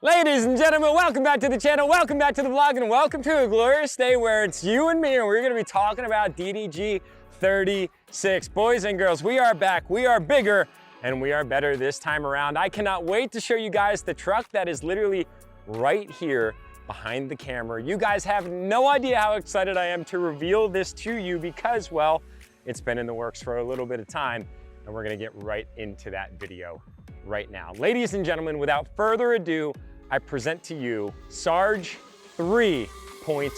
Ladies and gentlemen, welcome back to the channel, welcome back to the vlog, and welcome to a glorious day where it's you and me, and we're gonna be talking about DDG36. Boys and girls, we are back, we are bigger, and we are better this time around. I cannot wait to show you guys the truck that is literally right here behind the camera. You guys have no idea how excited I am to reveal this to you because, well, it's been in the works for a little bit of time, and we're gonna get right into that video right now. Ladies and gentlemen, without further ado, I present to you Sarge 3.0.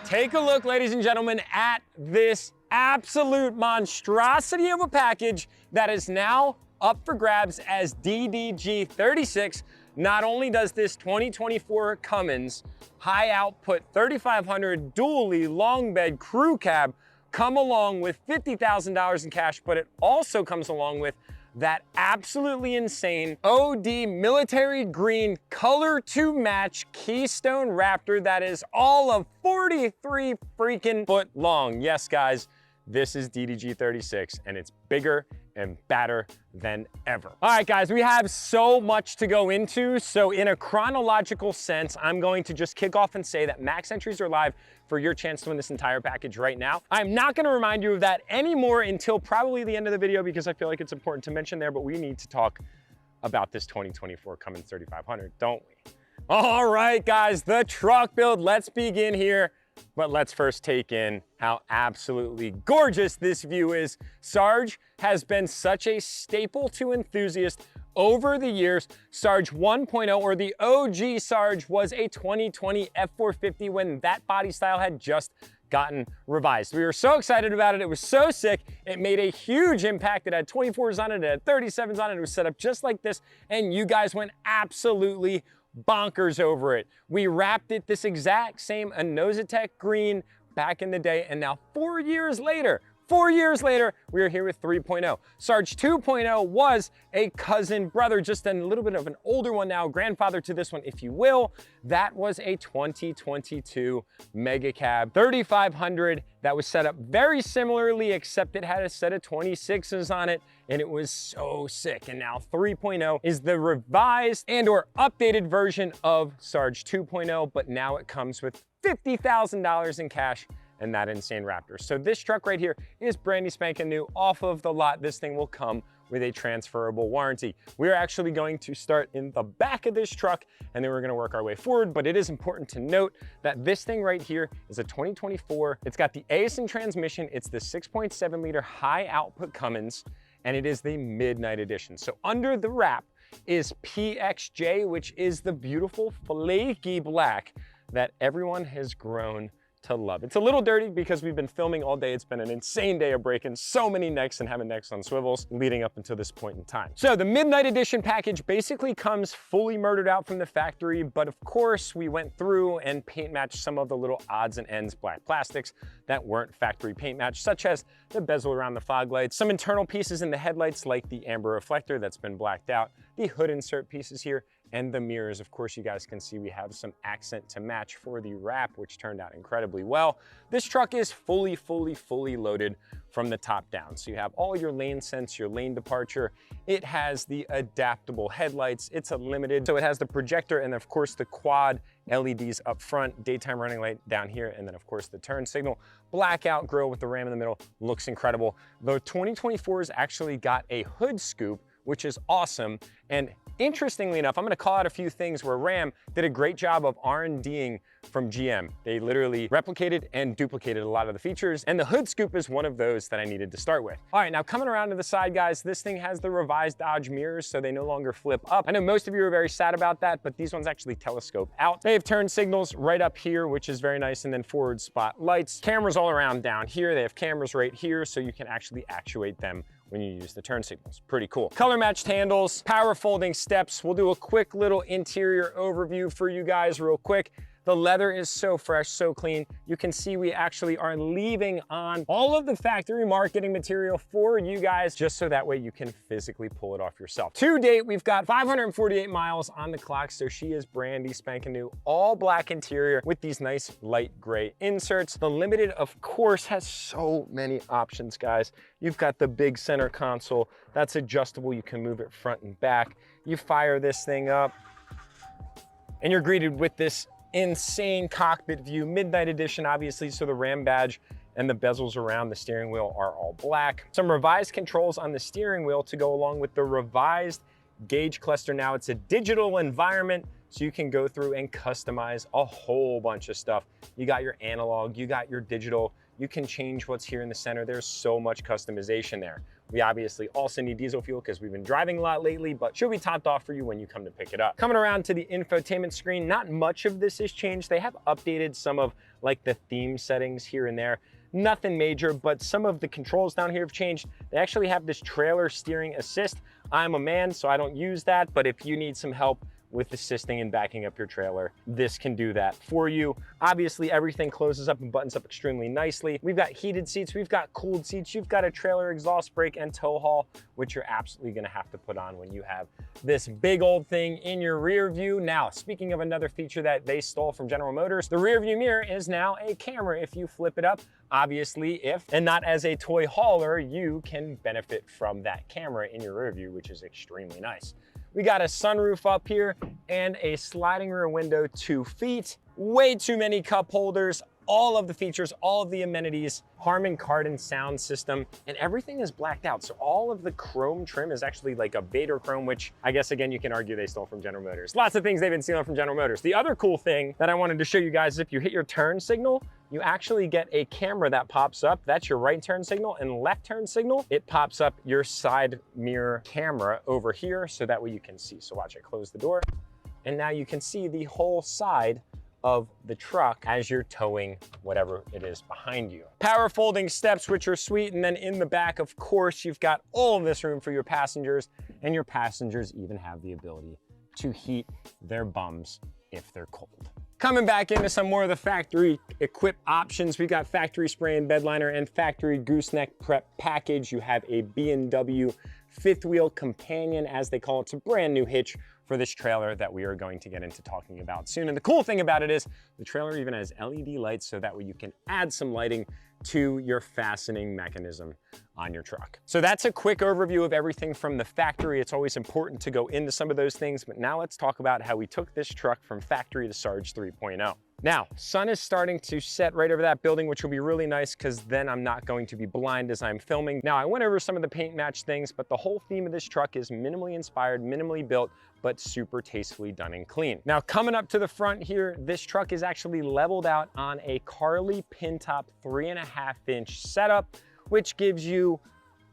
Take a look, ladies and gentlemen, at this absolute monstrosity of a package that is now up for grabs as DDG36. Not only does this 2024 Cummins high output 3500 dually long bed crew cab come along with $50,000 in cash, but it also comes along with that absolutely insane OD military green color to match Keystone Raptor that is all of 43 freaking foot long. Yes, guys, this is DDG36 and it's bigger and badder than ever. All right, guys, we have so much to go into. So in a chronological sense, I'm going to just kick off and say that max entries are live for your chance to win this entire package right now. I'm not gonna remind you of that anymore until probably the end of the video because I feel like it's important to mention there, but we need to talk about this 2024 Cummins 3500, don't we? All right, guys, the truck build, let's begin here. But let's first take in how absolutely gorgeous this view is. Sarge has been such a staple to enthusiasts over the years. Sarge 1.0, or the OG Sarge, was a 2020 F450 when that body style had just gotten revised. We were so excited about it. It was so sick. It made a huge impact. It had 24s on it. It had 37s on it. It was set up just like this. And you guys went absolutely bonkers over it. We wrapped it this exact same Anosatech green back in the day, and now 4 years later, we are here with 3.0. Sarge 2.0 was a cousin brother, just a little bit of an older one now, grandfather to this one, if you will. That was a 2022 Mega Cab 3500 that was set up very similarly, except it had a set of 26s on it, and it was so sick. And now 3.0 is the revised and or updated version of Sarge 2.0, but now it comes with $50,000 in cash and that insane Raptor. So this truck right here is brandy spanking new off of the lot. This thing will come with a transferable warranty. We're actually going to start in the back of this truck and then we're gonna work our way forward, but it is important to note that this thing right here is a 2024. It's got the ASN transmission. It's the 6.7 liter high output Cummins, and it is the Midnight Edition. So under the wrap is PXJ, which is the beautiful flaky black that everyone has grown to love. It's a little dirty because we've been filming all day. It's been an insane day of breaking so many necks and having necks on swivels leading up until this point in time. So the Midnight Edition package basically comes fully murdered out from the factory, but of course we went through and paint matched some of the little odds and ends black plastics that weren't factory paint matched, such as the bezel around the fog lights, some internal pieces in the headlights like the amber reflector that's been blacked out, the hood insert pieces here, and the mirrors. Of course, you guys can see we have some accent to match for the wrap, which turned out incredibly well. This truck is fully loaded from the top down. So you have all your lane sense, your lane departure. It has the adaptable headlights. It's a limited, so it has the projector and of course the quad LEDs up front, daytime running light down here, and then of course the turn signal. Blackout grille with the Ram in the middle looks incredible. The 2024's actually got a hood scoop, which is awesome. And interestingly enough, I'm gonna call out a few things where Ram did a great job of R&D'ing from GM. They literally replicated and duplicated a lot of the features, and the hood scoop is one of those that I needed to start with. All right, now coming around to the side, guys, this thing has the revised Dodge mirrors, so they no longer flip up. I know most of you are very sad about that, but these ones actually telescope out. They have turn signals right up here, which is very nice, and then forward spot lights. Cameras all around down here. They have cameras right here, so you can actually actuate them when you use the turn signals. Pretty cool. Color matched handles, power folding steps. We'll do a quick little interior overview for you guys real quick. The leather is so fresh, so clean. You can see we actually are leaving on all of the factory marketing material for you guys, just so that way you can physically pull it off yourself. To date, we've got 548 miles on the clock, so she is brandy spanking new, all black interior with these nice light gray inserts. The Limited, of course, has so many options, guys. You've got the big center console that's adjustable. You can move it front and back. You fire this thing up and you're greeted with this insane cockpit view, Midnight Edition, obviously, so the Ram badge and the bezels around the steering wheel are all black. Some revised controls on the steering wheel to go along with the revised gauge cluster. Now it's a digital environment, so you can go through and customize a whole bunch of stuff. You got your analog, you got your digital, you can change what's here in the center. There's so much customization there. We obviously also need diesel fuel because we've been driving a lot lately, but should be topped off for you when you come to pick it up. Coming around to the infotainment screen, not much of this has changed. They have updated some of like the theme settings here and there. Nothing major, but some of the controls down here have changed. They actually have this trailer steering assist. I'm a man, so I don't use that, but if you need some help with assisting and backing up your trailer, this can do that for you. Obviously, everything closes up and buttons up extremely nicely. We've got heated seats, we've got cooled seats, you've got a trailer exhaust brake and tow haul, which you're absolutely gonna have to put on when you have this big old thing in your rear view. Now, speaking of another feature that they stole from General Motors, the rear view mirror is now a camera if you flip it up. Obviously, if and not as a toy hauler, you can benefit from that camera in your rear view, which is extremely nice. We got a sunroof up here and a sliding rear window 2 feet. Way too many cup holders, all of the features, all of the amenities, Harman Kardon sound system, and everything is blacked out. So all of the chrome trim is actually like a Vader chrome, which I guess, again, you can argue they stole from General Motors. Lots of things they've been stealing from General Motors. The other cool thing that I wanted to show you guys is if you hit your turn signal, you actually get a camera that pops up. That's your right turn signal, and left turn signal, it pops up your side mirror camera over here, so that way you can see. So watch, I close the door, and now you can see the whole side of the truck as you're towing whatever it is behind you. Power folding steps, which are sweet, and then in the back, of course, you've got all of this room for your passengers, and your passengers even have the ability to heat their bums if they're cold. Coming back into some more of the factory equipped options, we got factory spray and bed liner and factory gooseneck prep package. You have a B&W fifth wheel companion, as they call it. It's a brand new hitch for this trailer that we are going to get into talking about soon. And the cool thing about it is the trailer even has LED lights, so that way you can add some lighting to your fastening mechanism on your truck. So that's a quick overview of everything from the factory. It's always important to go into some of those things, but now let's talk about how we took this truck from factory to Sarge 3.0. Now, sun is starting to set right over that building, which will be really nice because then I'm not going to be blind as I'm filming. Now, I went over some of the paint match things, but the whole theme of this truck is minimally inspired, minimally built, but super tastefully done and clean. Now, coming up to the front here, this truck is actually leveled out on a Carly pin top 3.5-inch setup, which gives you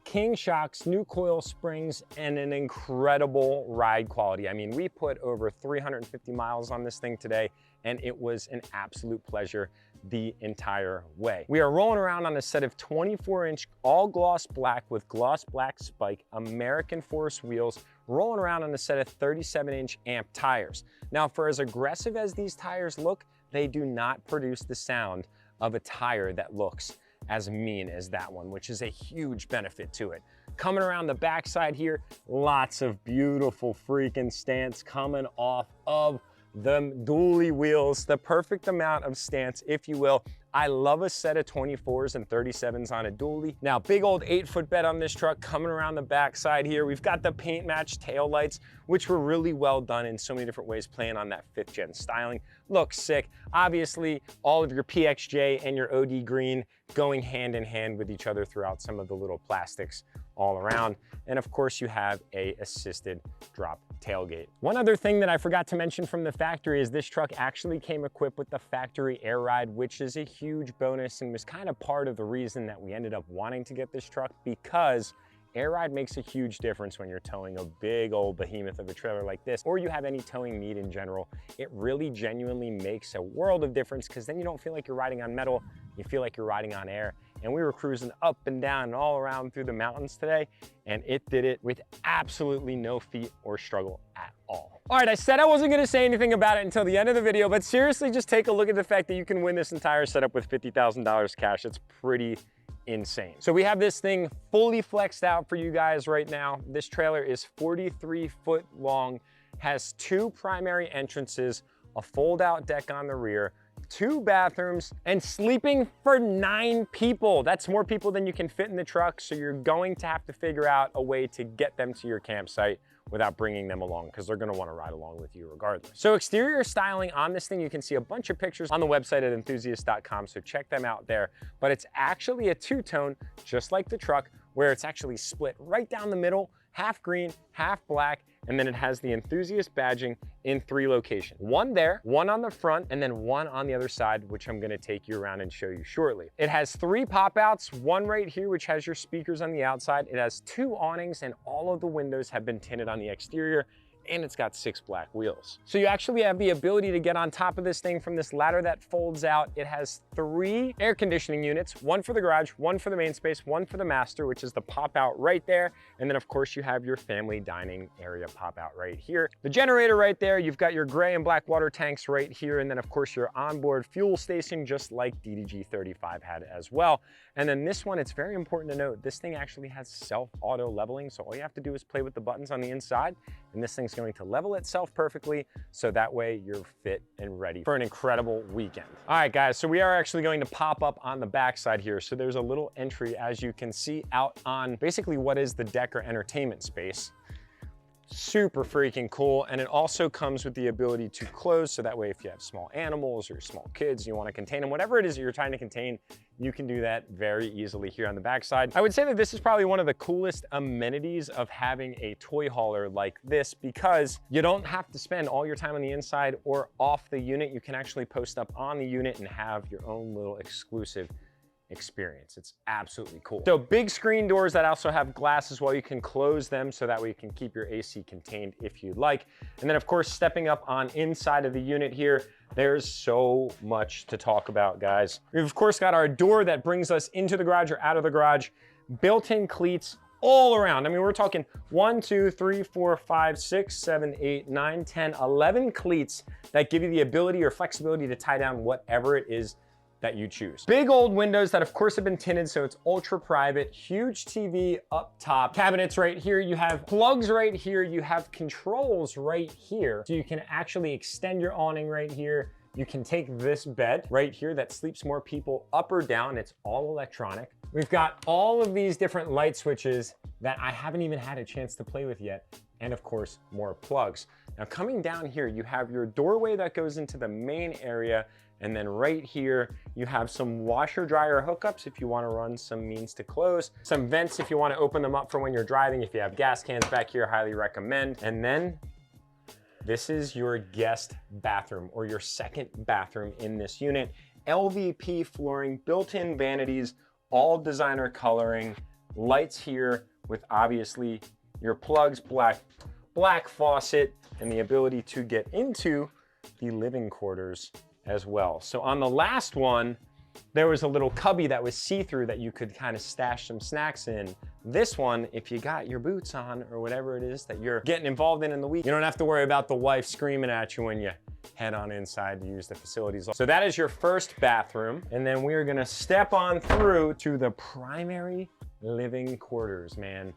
King shocks, new coil springs, and an incredible ride quality. I mean, we put over 350 miles on this thing today, and it was an absolute pleasure the entire way. We are rolling around on a set of 24-inch all gloss black with gloss black spike American Force wheels, rolling around on a set of 37-inch amp tires. Now, for as aggressive as these tires look, they do not produce the sound of a tire that looks as mean as that one, which is a huge benefit to it. Coming around the backside here, lots of beautiful freaking stance coming off of the dually wheels, the perfect amount of stance, if you will. I love a set of 24s and 37s on a dually. Now, big old 8-foot bed on this truck. Coming around the backside here, we've got the paint match tail lights, which were really well done in so many different ways, playing on that 5th gen styling. Looks sick. Obviously, all of your PXJ and your OD green going hand in hand with each other throughout some of the little plastics all around. And of course, you have a assisted drop tailgate. One other thing that I forgot to mention from the factory is this truck actually came equipped with the factory air ride, which is a huge bonus and was kind of part of the reason that we ended up wanting to get this truck, because air ride makes a huge difference when you're towing a big old behemoth of a trailer like this, or you have any towing need in general. It really genuinely makes a world of difference, because then you don't feel like you're riding on metal, you feel like you're riding on air. And we were cruising up and down and all around through the mountains today, and it did it with absolutely no feet or struggle at all. All right, I said I wasn't gonna say anything about it until the end of the video, but seriously, just take a look at the fact that you can win this entire setup with $50,000 cash. It's pretty insane. So we have this thing fully flexed out for you guys right now. This trailer is 43 foot long, has 2 primary entrances, a fold-out deck on the rear, 2 bathrooms, and sleeping for 9 people. That's more people than you can fit in the truck, so you're going to have to figure out a way to get them to your campsite without bringing them along, because they're gonna wanna ride along with you regardless. So exterior styling on this thing, you can see a bunch of pictures on the website at enthusiast.com, so check them out there. But it's actually a 2-tone, just like the truck, where it's actually split right down the middle, half green, half black, and then it has the enthusiast badging in 3 locations. 1 there, 1 on the front, and then 1 on the other side, which I'm gonna take you around and show you shortly. It has 3 pop-outs, 1 right here, which has your speakers on the outside. It has 2 awnings, and all of the windows have been tinted on the exterior, and it's got 6 black wheels. So you actually have the ability to get on top of this thing from this ladder that folds out. It has 3 air conditioning units, 1 for the garage, 1 for the main space, 1 for the master, which is the pop out right there. And then of course you have your family dining area pop out right here. The generator right there, you've got your gray and black water tanks right here. And then of course your onboard fuel station, just like DDG35 had as well. And then this one, it's very important to note, this thing actually has self auto leveling. So all you have to do is play with the buttons on the inside, and this thing's going to level itself perfectly, so that way you're fit and ready for an incredible weekend. All right, guys, so we are actually going to pop up on the backside here. So there's a little entry, as you can see, out on basically what is the deck or entertainment space. Super freaking cool. And it also comes with the ability to close, so that way if you have small animals or small kids, you want to contain them, whatever it is that you're trying to contain, you can do that very easily here on the backside. I would say that this is probably one of the coolest amenities of having a toy hauler like this, because you don't have to spend all your time on the inside or off the unit. You can actually post up on the unit and have your own little exclusive experience. It's absolutely cool. So big screen doors that also have glass as well. You can close them so that way you can keep your AC contained if you'd like. And then of course, stepping up on inside of the unit here, there's so much to talk about, guys. We've of course got our door that brings us into the garage or out of the garage, built-in cleats all around. I mean, we're talking 1, 2, 3, 4, 5, 6, 7, 8, 9, 10, 11 cleats that give you the ability or flexibility to tie down whatever it is that you choose. Big old windows that of course have been tinted, so it's ultra private. Huge TV up top. Cabinets right here. You have plugs right here. You have controls right here. So you can actually extend your awning right here. You can take this bed right here that sleeps more people up or down. It's all electronic. We've got all of these different light switches that I haven't even had a chance to play with yet. And of course, more plugs. Now coming down here, you have your doorway that goes into the main area. And then right here, you have some washer dryer hookups if you want to run some means to close, some vents if you want to open them up for when you're driving. If you have gas cans back here, highly recommend. And then this is your guest bathroom, or your second bathroom in this unit. LVP flooring, built-in vanities, all designer coloring, lights here with obviously your plugs, black faucet, and the ability to get into the living quarters as well. So on the last one, there was a little cubby that was see-through that you could kind of stash some snacks in. This one, if you got your boots on or whatever it is that you're getting involved in the week, you don't have to worry about the wife screaming at you when you head on inside to use the facilities. So that is your first bathroom. And then we are gonna step on through to the primary living quarters, man.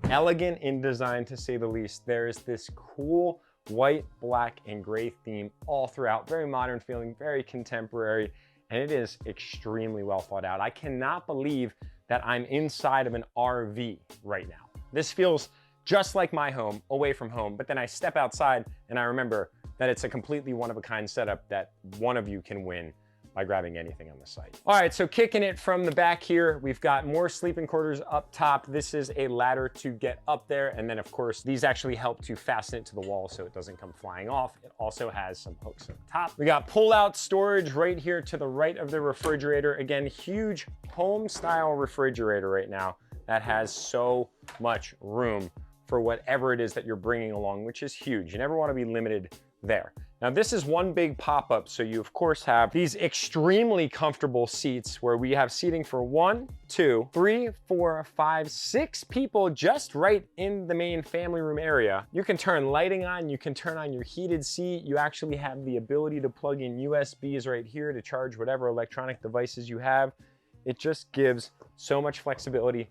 Elegant in design, to say the least. There is this cool white, black, and gray theme all throughout. Very modern feeling, very contemporary, and it is extremely well thought out. I cannot believe that I'm inside of an RV right now. This feels just like my home, away from home, but then I step outside and I remember that it's a completely one-of-a-kind setup that one of you can win by grabbing anything on the site. All right, so kicking it from the back here, we've got more sleeping quarters up top. This is a ladder to get up there. And then of course, these actually help to fasten it to the wall so it doesn't come flying off. It also has some hooks on the top. We got pull-out storage right here to the right of the refrigerator. Again, huge home style refrigerator right now that has so much room for whatever it is that you're bringing along, which is huge. You never want to be limited there. Now this is one big pop-up, so you of course have these extremely comfortable seats where we have seating for 1, 2, 3, 4, 5, 6 people just right in the main family room area. You can turn lighting on, you can turn on your heated seat, you actually have the ability to plug in USBs right here to charge whatever electronic devices you have. It just gives so much flexibility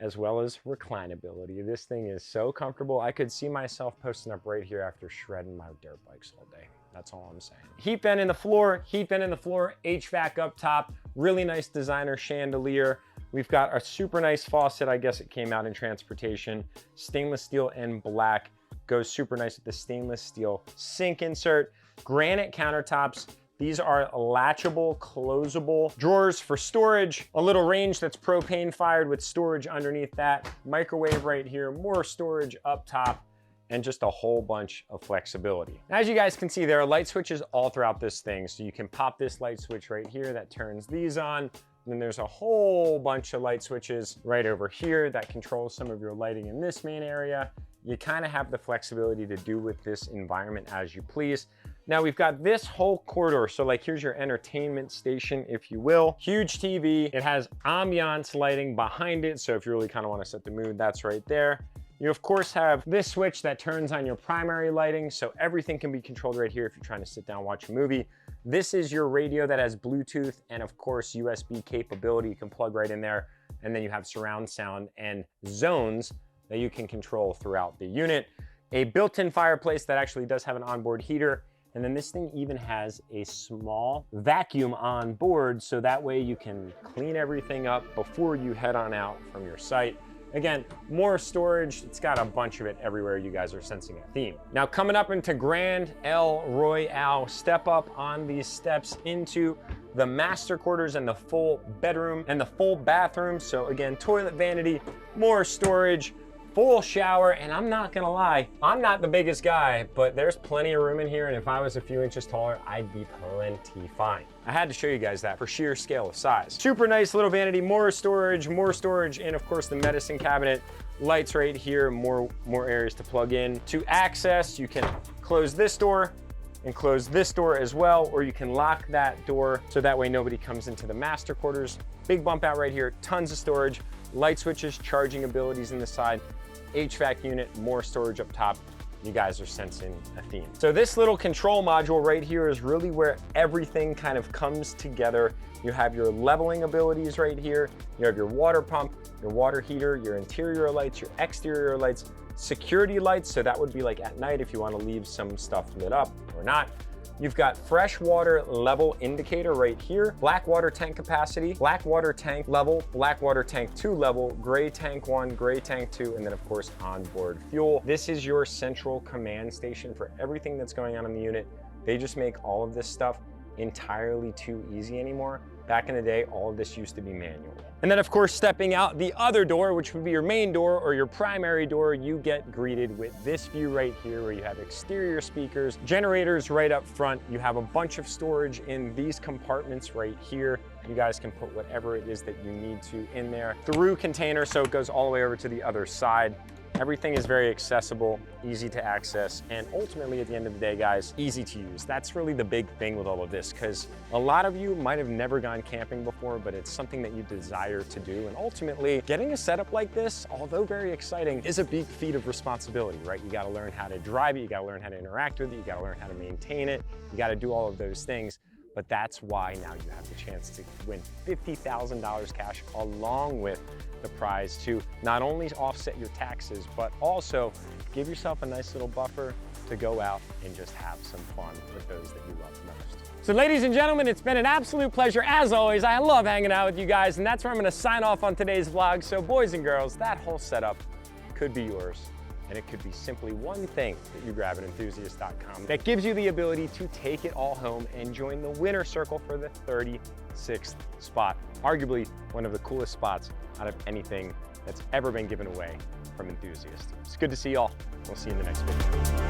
as well as reclinability. This thing is so comfortable. I could see myself posting up right here after shredding my dirt bikes all day. That's all I'm saying. Heat vent in the floor, HVAC up top, really nice designer chandelier. We've got a super nice faucet. I guess it came out in transportation. Stainless steel and black. Goes super nice with the stainless steel sink insert. Granite countertops. These are latchable, closable drawers for storage, a little range that's propane fired with storage underneath that, microwave right here, more storage up top, and just a whole bunch of flexibility. As you guys can see, there are light switches all throughout this thing. So you can pop this light switch right here that turns these on. And then there's a whole bunch of light switches right over here that controls some of your lighting in this main area. You kind of have the flexibility to do with this environment as you please. Now we've got this whole corridor. So like here's your entertainment station, if you will. Huge TV. It has ambiance lighting behind it. So if you really kind of want to set the mood, that's right there. You of course have this switch that turns on your primary lighting. So everything can be controlled right here if you're trying to sit down and watch a movie. This is your radio that has Bluetooth and of course USB capability. You can plug right in there. And then you have surround sound and zones that you can control throughout the unit. A built-in fireplace that actually does have an onboard heater. And then this thing even has a small vacuum on board, so that way you can clean everything up before you head on out from your site. Again, more storage. It's got a bunch of it everywhere. You guys are sensing a theme. Now coming up into Grand El Royale, step up on these steps into the master quarters and the full bedroom and the full bathroom. So again, toilet vanity, more storage, full shower, and I'm not gonna lie, I'm not the biggest guy, but there's plenty of room in here, and if I was a few inches taller, I'd be plenty fine. I had to show you guys that for sheer scale of size. Super nice little vanity, more storage, and of course the medicine cabinet, lights right here, more areas to plug in. To access, you can close this door and close this door as well, or you can lock that door so that way nobody comes into the master quarters. Big bump out right here, tons of storage, light switches, charging abilities in the side, HVAC unit, more storage up top. You guys are sensing a theme. So this little control module right here is really where everything kind of comes together. You have your leveling abilities right here. You have your water pump, your water heater, your interior lights, your exterior lights, security lights. So that would be like at night if you want to leave some stuff lit up or not. You've got fresh water level indicator right here, black water tank capacity, black water tank level, black water tank 2 level, gray tank 1, gray tank 2, and then of course onboard fuel. This is your central command station for everything that's going on in the unit. They just make all of this stuff entirely too easy anymore. Back in the day, all of this used to be manual. And then of course, stepping out the other door, which would be your main door or your primary door, you get greeted with this view right here where you have exterior speakers, generators right up front. You have a bunch of storage in these compartments right here. You guys can put whatever it is that you need to in there through container, so it goes all the way over to the other side. Everything is very accessible, easy to access, and ultimately at the end of the day, guys, easy to use. That's really the big thing with all of this, because a lot of you might have never gone camping before, but it's something that you desire to do. And ultimately, getting a setup like this, although very exciting, is a big feat of responsibility, right? You gotta learn how to drive it, you gotta learn how to interact with it, you gotta learn how to maintain it, you gotta do all of those things. But that's why now you have the chance to win $50,000 cash along with the prize to not only offset your taxes, but also give yourself a nice little buffer to go out and just have some fun with those that you love most. So ladies and gentlemen, it's been an absolute pleasure. As always, I love hanging out with you guys, and that's where I'm gonna sign off on today's vlog. So boys and girls, that whole setup could be yours. And it could be simply one thing that you grab at enthusiast.com that gives you the ability to take it all home and join the winner circle for the 36th spot. Arguably one of the coolest spots out of anything that's ever been given away from Enthusiast. It's good to see y'all. We'll see you in the next video.